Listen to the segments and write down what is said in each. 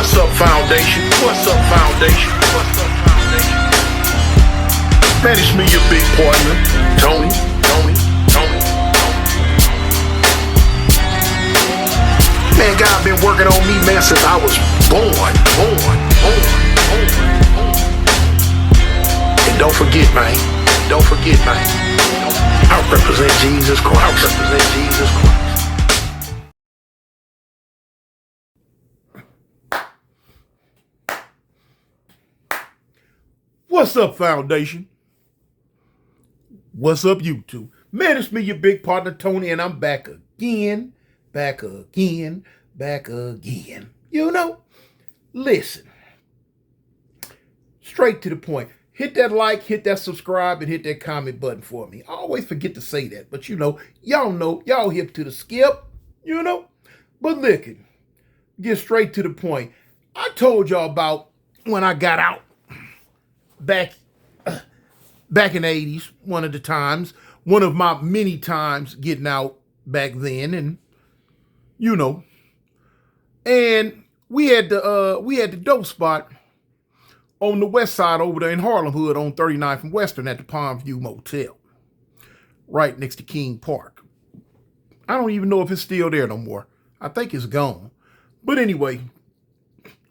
What's up, Foundation? What's up, Foundation? What's up, Foundation? Man, it's me, your big partner, Tony. Man, God been working on me, man, since I was born. And don't forget, man. I represent Jesus Christ. What's up, Foundation? What's up, YouTube? Man, it's me, your big partner, Tony, and I'm back again. You know, listen, straight to the point. Hit that like, hit that subscribe, and hit that comment button for me. I always forget to say that, but y'all hip to the skip, But look, get straight to the point. I told y'all about when I got out back in the 80s, one of my many times getting out back then, and and we had the dope spot on the west side over there in Harlem Hood on 39th and Western at the Palm View Motel, right next to King Park. I don't even know if it's still there no more. I think it's gone. But anyway,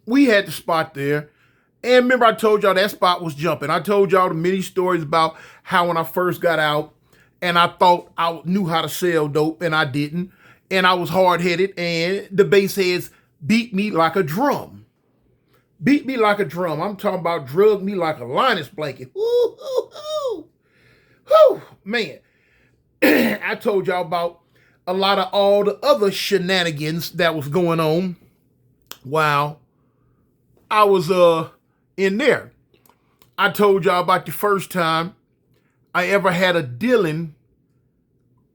we had the spot there. And remember, I told y'all that spot was jumping. I told y'all the many stories about how when I first got out and I thought I knew how to sell dope and I didn't. And I was hard-headed and the bass heads beat me like a drum. I'm talking about drug me like a Linus blanket. Woo, man. I told y'all about a lot of all the other shenanigans that was going on while I was in there. I told y'all about the first time I ever had a dealing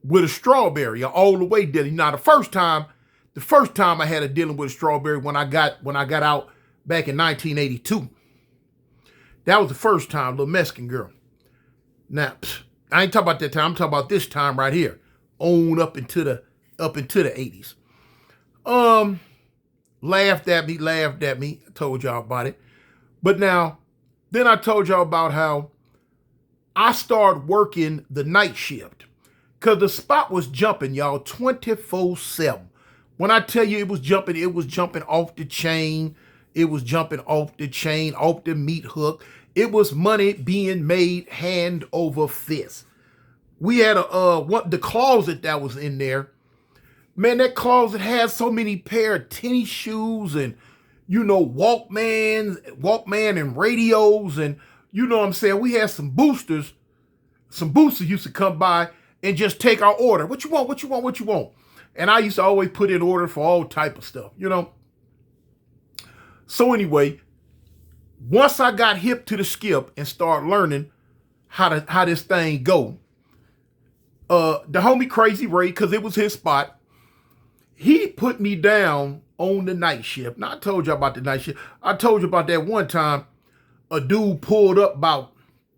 with a strawberry, an all the way dealing. Now the first time I had a dealing with a strawberry when I got out back in 1982. That was the first time, little Mexican girl. Now, I ain't talking about that time. I'm talking about this time right here, on up into the 80s. Laughed at me. I told y'all about it. But now, then I told y'all about how I started working the night shift. Because the spot was jumping, y'all, 24/7. When I tell you it was jumping off the chain. It was jumping off the meat hook. It was money being made hand over fist. We had the closet that was in there. Man, that closet had so many pair of tennis shoes and, Walkman and radios. And, you know what I'm saying? We had some boosters. Some boosters used to come by and just take our order. What you want? And I used to always put in order for all type of stuff, So anyway, once I got hip to the skip and started learning how this thing go, the homie Crazy Ray, because it was his spot, he put me down on the night shift. Now, I told you about the night shift. I told you about that one time a dude pulled up about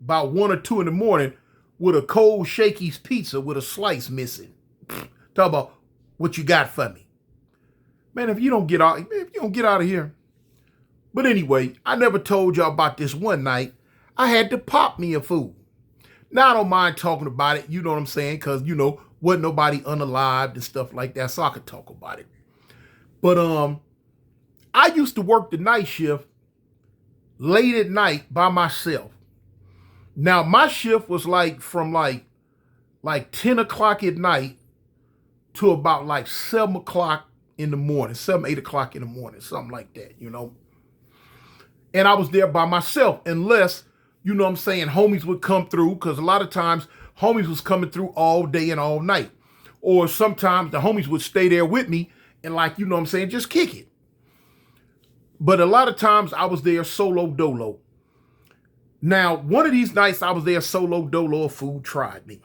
1 or 2 in the morning with a cold Shakey's pizza with a slice missing. Talk about what you got for me. Man, if you don't get out of here. But anyway, I never told y'all about this one night. I had to pop me a food. Now, I don't mind talking about it, you know what I'm saying? Because, wasn't nobody unalived and stuff like that, so I could talk about it. But I used to work the night shift late at night by myself. Now, my shift was from 10 o'clock at night to about 7 o'clock in the morning, 8 o'clock in the morning, something like that, And I was there by myself unless, homies would come through, because a lot of times homies was coming through all day and all night. Or sometimes the homies would stay there with me and just kick it. But a lot of times I was there solo dolo. Now, one of these nights I was there solo dolo, a food tried me.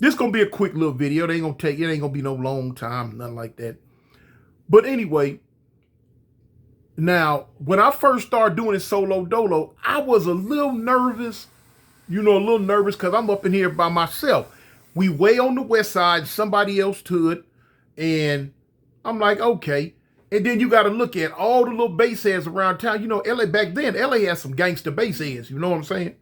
This gonna be a quick little video. It ain't gonna be no long time, nothing like that. But anyway, now, when I first started doing it solo dolo, I was a little nervous, because I'm up in here by myself. We way on the west side, somebody else to it, and I'm like, okay. And then you got to look at all the little bass heads around town. You know, LA back then, LA had some gangster bass heads. You know what I'm saying?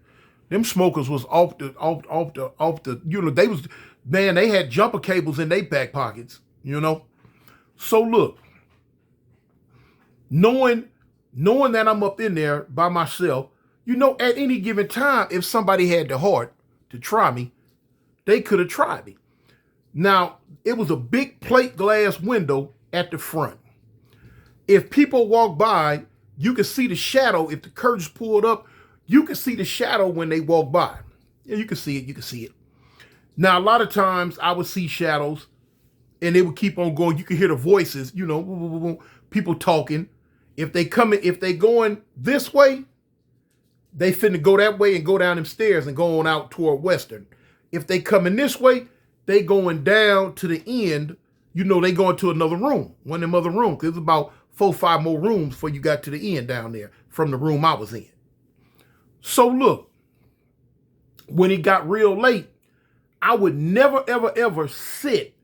Them smokers was off the. You know, they was, man. They had jumper cables in their back pockets. You know. So look, knowing that I'm up in there by myself, you know, at any given time, if somebody had the heart to try me, they could have tried me. Now, it was a big plate glass window at the front. If people walk by, you can see the shadow. If the curtains pulled up, you can see the shadow when they walk by. Yeah, you can see it. You can see it. Now, a lot of times I would see shadows and they would keep on going. You could hear the voices, you know, people talking. If they going this way, they finna go that way and go down them stairs and go on out toward Western. If they coming this way, they going down to the end. You know, they going to another room, one of them other rooms. There's about 4 or 5 more rooms before you got to the end down there from the room I was in. So look, when it got real late, I would never, ever, ever sit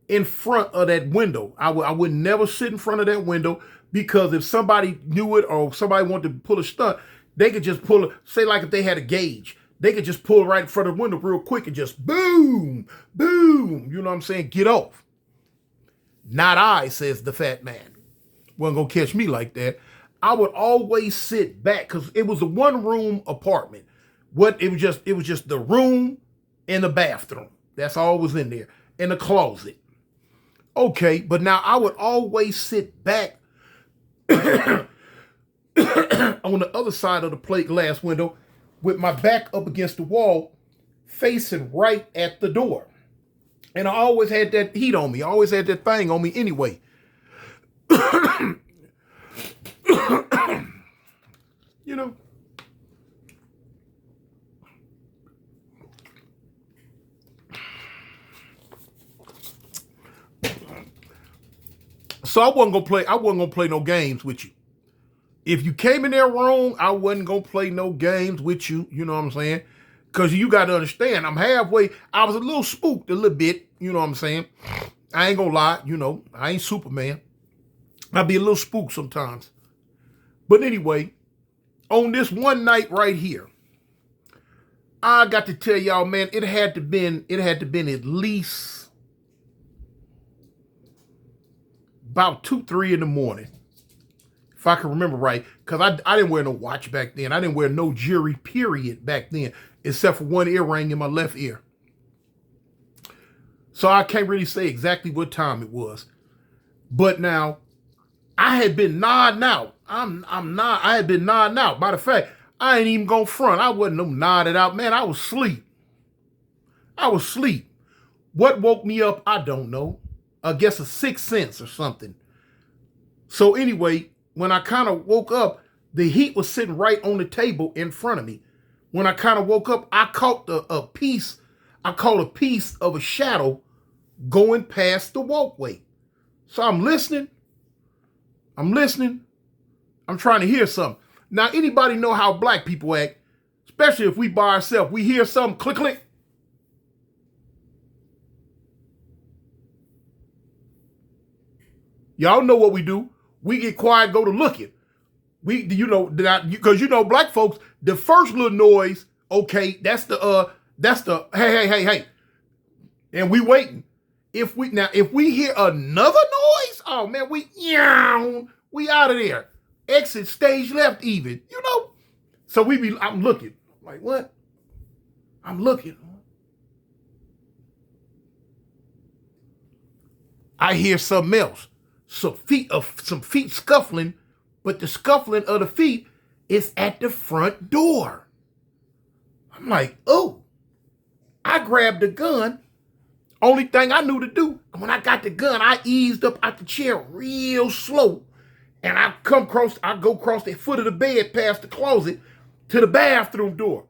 in front of that window. I would never sit in front of that window, because if somebody knew it or somebody wanted to pull a stunt, they could just pull it, say like if they had a gauge, they could just pull right in front of the window real quick and just boom, boom, you know what I'm saying, get off. Not I, says the fat man. Wasn't gonna catch me like that. I would always sit back because it was a 1-room apartment. It was just the room and the bathroom. That's all was in there. And the closet. Okay, but now I would always sit back on the other side of the plate glass window with my back up against the wall, facing right at the door. And I always had that heat on me. I always had that thing on me anyway. You know. So I wasn't gonna play no games with you. If you came in there wrong, I wasn't gonna play no games with you. You know what I'm saying? Because you got to understand, I'm halfway. I was a little spooked a little bit. You know what I'm saying? I ain't gonna lie. You know, I ain't Superman. I be a little spooked sometimes. But anyway, on this one night right here, I got to tell y'all, man, it had to been at least about 2, 3 in the morning. If I can remember right, because I didn't wear no watch back then. I didn't wear no jewelry, period, back then, except for one earring in my left ear. So I can't really say exactly what time it was. But now, I had been nodding out. I had been nodding out. Matter of fact, I ain't even gonna front. I wasn't no nodded out. Man, I was asleep. What woke me up, I don't know. I guess a sixth sense or something. So anyway, when I kind of woke up, the heat was sitting right on the table in front of me. When I kind of woke up, I caught a piece of a shadow going past the walkway. So I'm listening. I'm trying to hear something. Now, anybody know how black people act, especially if we by ourselves, we hear something, click, click. Y'all know what we do. We get quiet, go to looking. Because black folks, the first little noise, okay, that's the hey. And we waiting. If we hear another noise, oh man, we out of there. Exit stage left even, you know? So I'm looking. Like, what? I'm looking. I hear something else. Some feet scuffling, but the scuffling of the feet is at the front door. I'm like, oh. I grabbed the gun. Only thing I knew to do, when I got the gun, I eased up out the chair real slow. And I go across the foot of the bed past the closet to the bathroom door.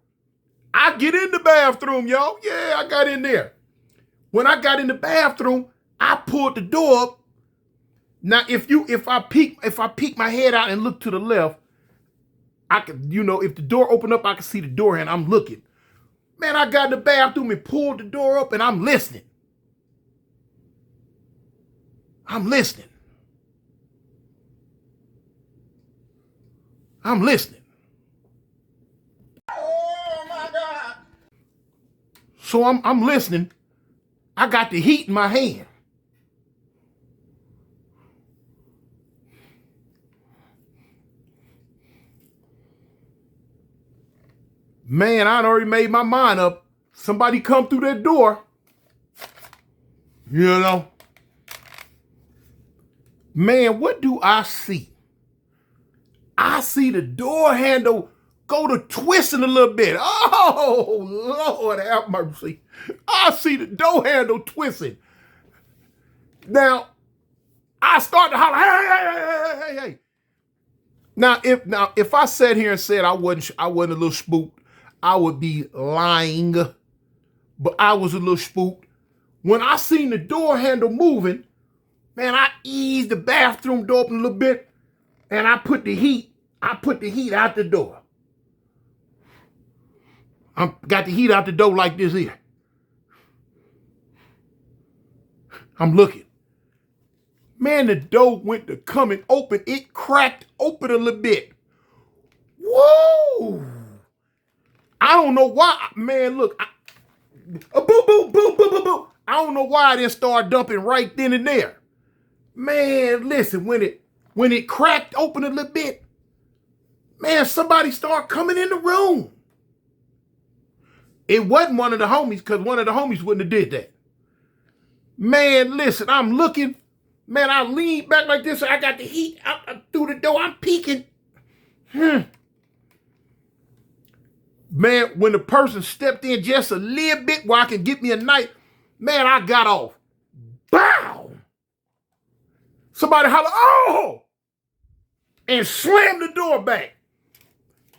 I get in the bathroom, y'all. Yeah, I got in there. When I got in the bathroom, I pulled the door up. Now, if I peek my head out and look to the left, I could, if the door opened up, I could see the door and I'm looking. Man, I got in the bathroom and pulled the door up and I'm listening. I'm listening. Oh my God. So I'm listening. I got the heat in my hand. Man, I'd already made my mind up. Somebody come through that door. You know. Man, what do I see? I see the door handle go to twisting a little bit. Oh, Lord have mercy. I see the door handle twisting. Now, I start to holler, hey. Now, if I sat here and said I wasn't a little spooked, I would be lying. But I was a little spooked. When I seen the door handle moving, man, I eased the bathroom door open a little bit, and I put the heat out the door. I got the heat out the door like this here. I'm looking. Man, the door went to coming open. It cracked open a little bit. Whoa! I don't know why. Man, look. Boo. I don't know why I didn't start dumping right then and there. Man, listen, when it cracked open a little bit, man, somebody started coming in the room. It wasn't one of the homies, because one of the homies wouldn't have did that. Man, listen, I'm looking. Man, I leaned back like this. I got the heat out through the door. I'm peeking. Man, when the person stepped in just a little bit where I can get me a knife, man, I got off. Bow! Somebody holler, oh! And slammed the door back.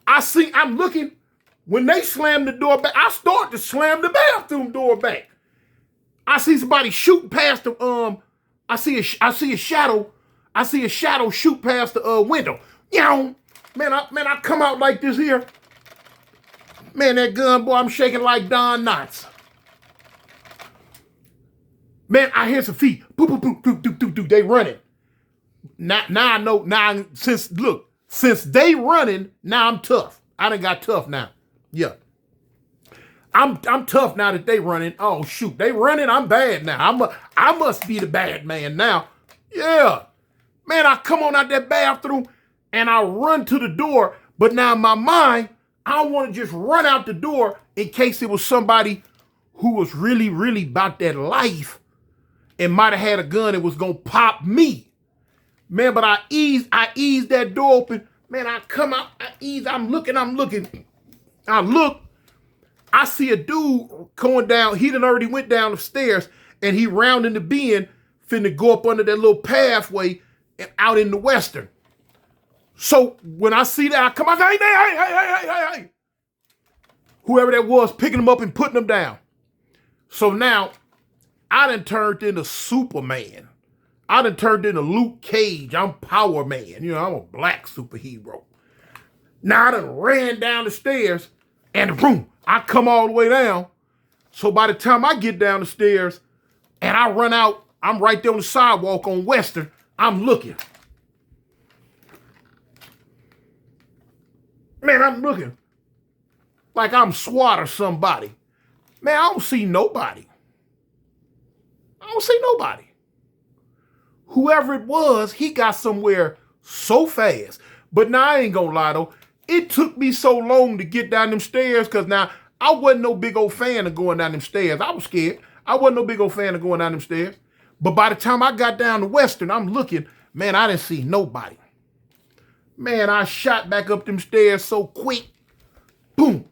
I'm looking. When they slammed the door back, I start to slam the bathroom door back. I see somebody shooting past the I see a shadow shoot past the window. Man, I come out like this here. Man, that gun, boy, I'm shaking like Don Knotts. Man, I hear some feet. Boop. They running. Now I know. Now since they running, now I'm tough. I done got tough now. Yeah. I'm tough now that they running. Oh shoot, they running. I'm bad now. I must be the bad man now. Yeah. Man, I come on out that bathroom and I run to the door. But now in my mind, I don't want to just run out the door in case it was somebody who was really, really about that life and might have had a gun and was gonna pop me. Man, but I eased that door open. Man, I come out, I'm looking. I look, I see a dude going down. He done already went down the stairs and he rounding the bend, finna go up under that little pathway and out in the western. So when I see that, I come out, hey. Whoever that was, picking them up and putting them down. So now, I done turned into Superman. I done turned into Luke Cage. I'm Power Man. You know, I'm a black superhero. Now I done ran down the stairs and boom, I come all the way down. So by the time I get down the stairs and I run out, I'm right there on the sidewalk on Western. I'm looking. Man, I'm looking like I'm SWAT or somebody. Man, I don't see nobody. Whoever it was, he got somewhere so fast. But now I ain't gonna lie though. It took me so long to get down them stairs because now I wasn't no big old fan of going down them stairs. I was scared. I wasn't no big old fan of going down them stairs. But by the time I got down to Western, I'm looking, man, I didn't see nobody. Man, I shot back up them stairs so quick. Boom.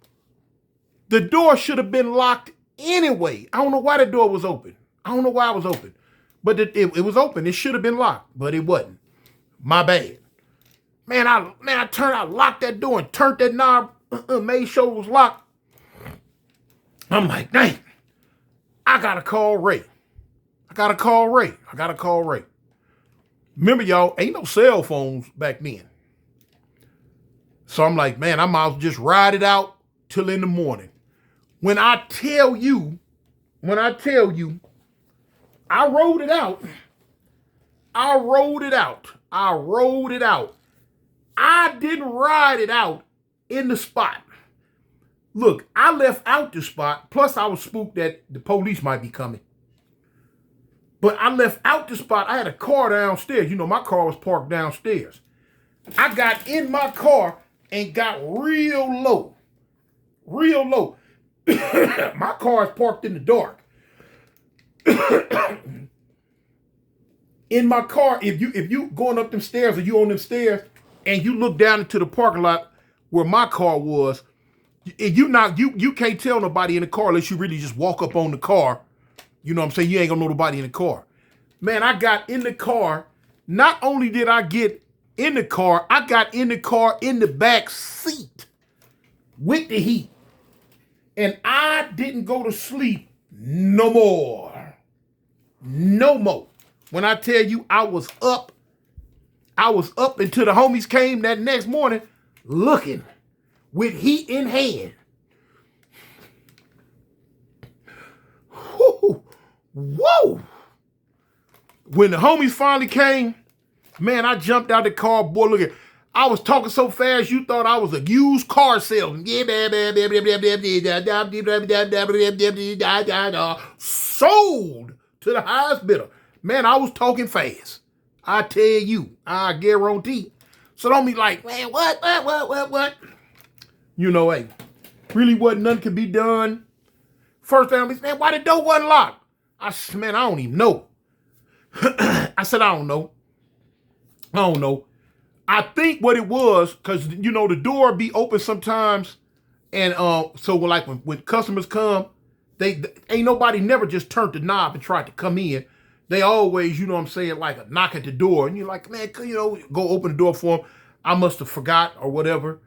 The door should have been locked anyway. I don't know why the door was open. I don't know why it was open. But it was open. It should have been locked, but it wasn't. My bad. Man, I locked that door and turned that knob, made sure it was locked. I'm like, dang, I gotta call Ray. Remember, y'all, ain't no cell phones back then. So I'm like, man, I might as well just ride it out till in the morning. When I tell you, I rode it out. I didn't ride it out in the spot. Look, I left out the spot. Plus, I was spooked that the police might be coming. But I left out the spot. I had a car downstairs. You know, my car was parked downstairs. I got in my car and got real low. Real low. My car is parked in the dark. In my car, if you going up them stairs or you on them stairs and you look down into the parking lot where my car was, you can't tell nobody in the car unless you really just walk up on the car. You know what I'm saying? You ain't gonna know nobody in the car. Man, I got in the car. Not only did I get in the car, I got in the car in the back seat with the heat. And I didn't go to sleep no more. No more. When I tell you I was up until the homies came that next morning looking with heat in hand. Whoa. When the homies finally came, man, I jumped out the car, boy, look at, I was talking so fast you thought I was a used car salesman. Sold to the highest bidder. Man, I was talking fast. I tell you, I guarantee. So don't be like, man, what? You know, hey, really wasn't nothing could be done. First time, man, why the door wasn't locked? I said, man, I don't even know. I said, I don't know. I think what it was, because, you know, the door be open sometimes. And so like when customers come, they ain't nobody never just turned the knob and tried to come in. They always, you know what I'm saying, like a knock at the door. And you're like, man, you know, go open the door for them. I must have forgot or whatever.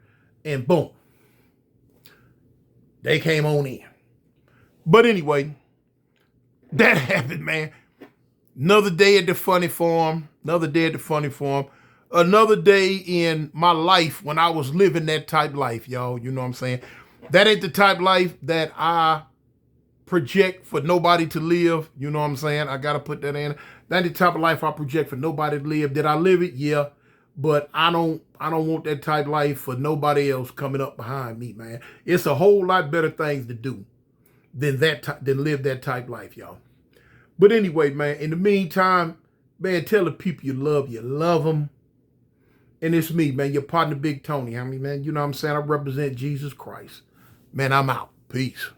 And boom. They came on in. But anyway, that happened, man. Another day at the funny farm. Another day in my life when I was living that type life, y'all. You know what I'm saying? That ain't the type life that I project for nobody to live. You know what I'm saying? I got to put that in. That ain't the type of life I project for nobody to live. Did I live it? Yeah. But I don't want that type life for nobody else coming up behind me, man. It's a whole lot better things to do than live that type life, y'all. But anyway, man, in the meantime, man, tell the people you love them. And it's me, man, your partner, Big Tony. I mean, man, you know what I'm saying? I represent Jesus Christ. Man, I'm out. Peace.